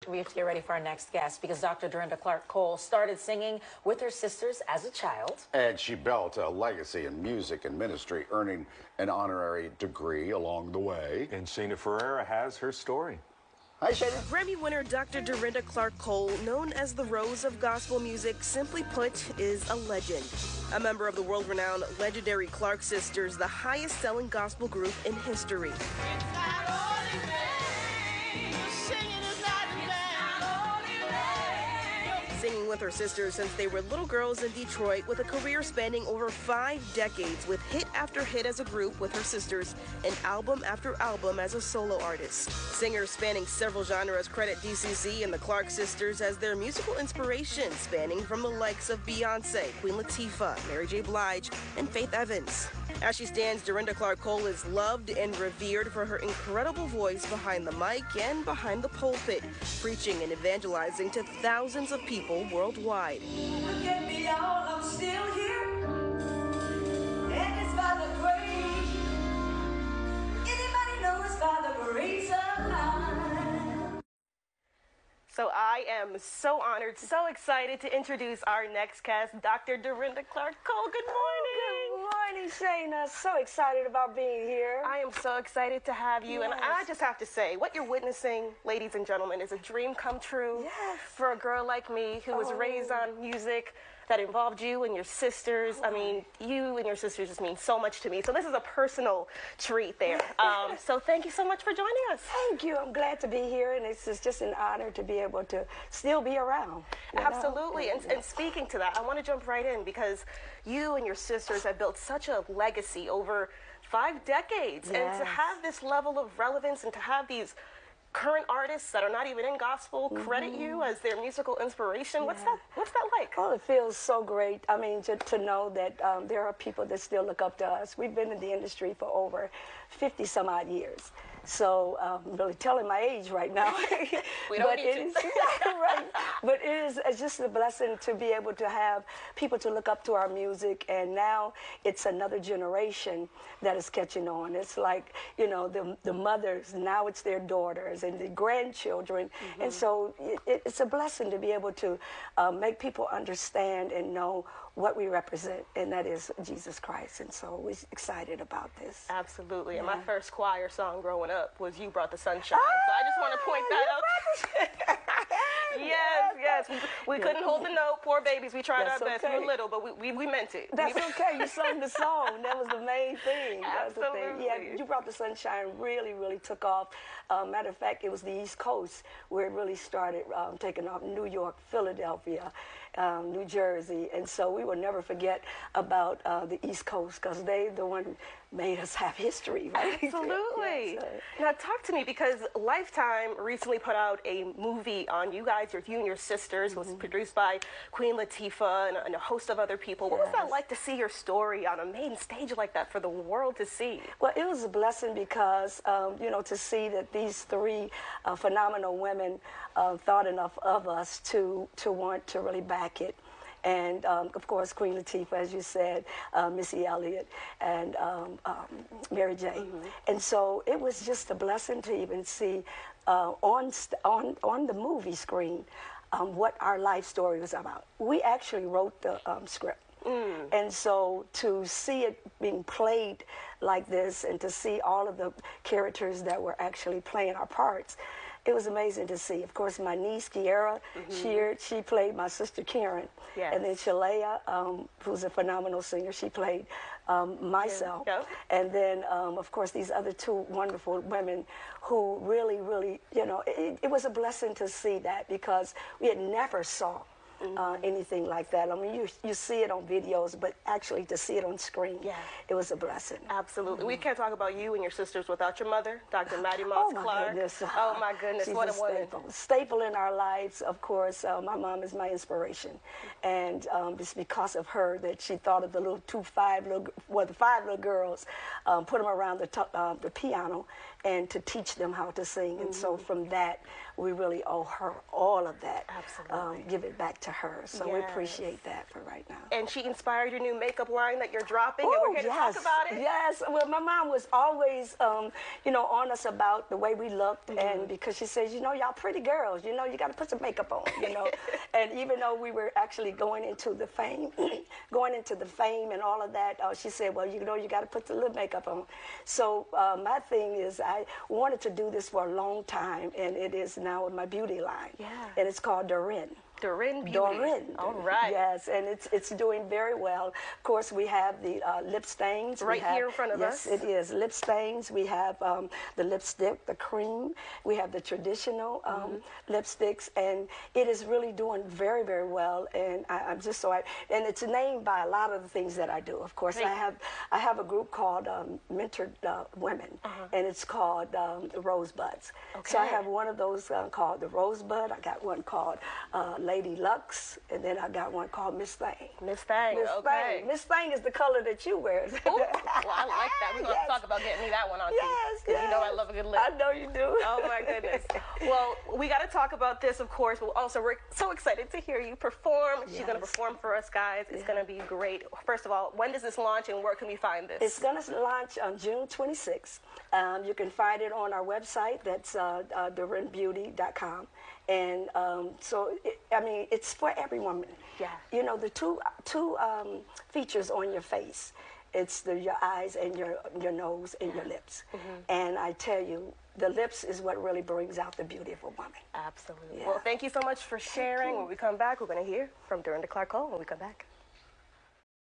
We have to get ready for our next guest because Dr. Dorinda Clark-Cole started singing with her sisters as a child. And she built a legacy in music and ministry, earning an honorary degree along the way. And Shaynah Ferreira has her story. Hi, Shaynah. Grammy winner Dr. Dorinda Clark-Cole, known as the Rose of Gospel Music, simply put, is a legend. A member of the world-renowned legendary Clark Sisters, the highest-selling gospel group in history. Singing with her sisters since they were little girls in Detroit, with a career spanning over 5 decades, with hit after hit as a group with her sisters and album after album as a solo artist. Singers spanning several genres credit DCC and the Clark Sisters as their musical inspiration, spanning from the likes of Beyonce, Queen Latifah, Mary J. Blige, and Faith Evans. As she stands, Dorinda Clark-Cole is loved and revered for her incredible voice behind the mic and behind the pulpit, preaching and evangelizing to thousands of people worldwide. Look at me, y'all, I'm still here, and it's by the grace. Anybody know it's by the grace of God. So I am so honored, so excited to introduce our next guest, Dr. Dorinda Clark-Cole. Good morning. Good morning, Shaynah. So excited about being here. I am so excited to have you. Yes. And I just have to say, what you're witnessing, ladies and gentlemen, is a dream come true. Yes. For a girl like me who was raised on music that involved you and your sisters. I mean, you and your sisters just mean so much to me. So this is a personal treat there. So thank you so much for joining us. Thank you. I'm glad to be here, and it's just an honor to be able to still be around. Absolutely. And speaking to that, I want to jump right in because you and your sisters have built such a legacy over 5 decades. Yes. And to have this level of relevance and to have these current artists that are not even in gospel credit you as their musical inspiration. What's that like? Oh, it feels so great. I mean, to know that there are people that still look up to us. We've been in the industry for over 50 some odd years. So I'm really telling my age right now. We don't need to. Right. But it's just a blessing to be able to have people to look up to our music, and now it's another generation that is catching on. It's like, you know, the mothers, now it's their daughters and the grandchildren. And so it's a blessing to be able to make people understand and know what we represent, and that is Jesus Christ. And so we're excited about this. Absolutely. And my first choir song growing up was You Brought the Sunshine. So I just want to point that out. Yes. We couldn't hold the note. Poor babies. We tried our best. We were little, but we meant it. That's okay. You sang the song. That was the main thing. That's Absolutely. the thing. Yeah, You Brought the Sunshine really, really took off. Matter of fact, it was the East Coast where it really started taking off. New York, Philadelphia, New Jersey. And so we will never forget about the East Coast because they the one made us have history, right? Absolutely. Yes. Now talk to me, because Lifetime recently put out a movie on you guys, you and your sisters. It was produced by Queen Latifah and a host of other people. What was that like to see your story on a main stage like that for the world to see? Well, it was a blessing because, you know, to see that these 3 phenomenal women thought enough of us to want to really back it. And, of course, Queen Latifah, as you said, Missy Elliott, and Mary J. And so it was just a blessing to even see on the movie screen what our life story was about. We actually wrote the script. And so to see it being played like this and to see all of the characters that were actually playing our parts, it was amazing to see. Of course, my niece, Kiera, she played my sister, Karen. Yes. And then Shalea, who's a phenomenal singer, she played myself. Yeah. And then, of course, these other 2 wonderful women who really, really, you know, it was a blessing to see that because we had never saw anything like that. I mean, you see it on videos, but actually to see it on screen, it was a blessing. Absolutely. We can't talk about you and your sisters without your mother, Dr. Maddie Moss Clark. Goodness. Oh, my goodness. She's What a woman. Staple in our lives, of course. My mom is my inspiration. And it's because of her that she thought of the the 5 little girls, put them around the piano, and to teach them how to sing. And so from that, we really owe her all of that. Absolutely. Give it back to her. So we appreciate that for right now. And she inspired your new makeup line that you're dropping, and we're here to talk about it. Yes. Well, my mom was always, on us about the way we looked, and because she says, y'all pretty girls, you got to put some makeup on, And even though we were actually going into the fame and all of that, she said, well, you got to put the little makeup on. So my thing is, I wanted to do this for a long time, and it is now in my beauty line. Yeah. And it's called Dorrín. Dorrín Beauty. Dorrín. All right. Yes, and it's doing very well. Of course, we have the lip stains. Right here in front of us. Yes, it is. Lip stains. We have the lipstick, the cream. We have the traditional lipsticks, and it is really doing very, very well. And I'm just so and it's named by a lot of the things that I do. Of course, I have a group called Mentored Women, and it's called Rosebuds. Okay. So I have one of those called the Rosebud. I got one called Lady Lux, and then I got one called Miss Thing. Miss Thing, okay. Thing. Miss Thing is the color that you wear. Ooh, well, I like that. We're going to talk about getting me that one on too. Yes, Because you know I love a good lip. I know you do. Oh, my goodness. Well, we got to talk about this, of course, but also we're so excited to hear you perform. She's going to perform for us, guys. It's going to be great. First of all, when does this launch, and where can we find this? It's going to launch on June 26th. You can find it on our website. That's DorrínBeauty.com. And it's for every woman. Yeah. The two features on your face. It's your eyes and your nose and your lips. And I tell you, the lips is what really brings out the beauty of a woman. Absolutely. Yeah. Well, thank you so much for sharing. When we come back, we're going to hear from Dorinda Clark Cole when we come back.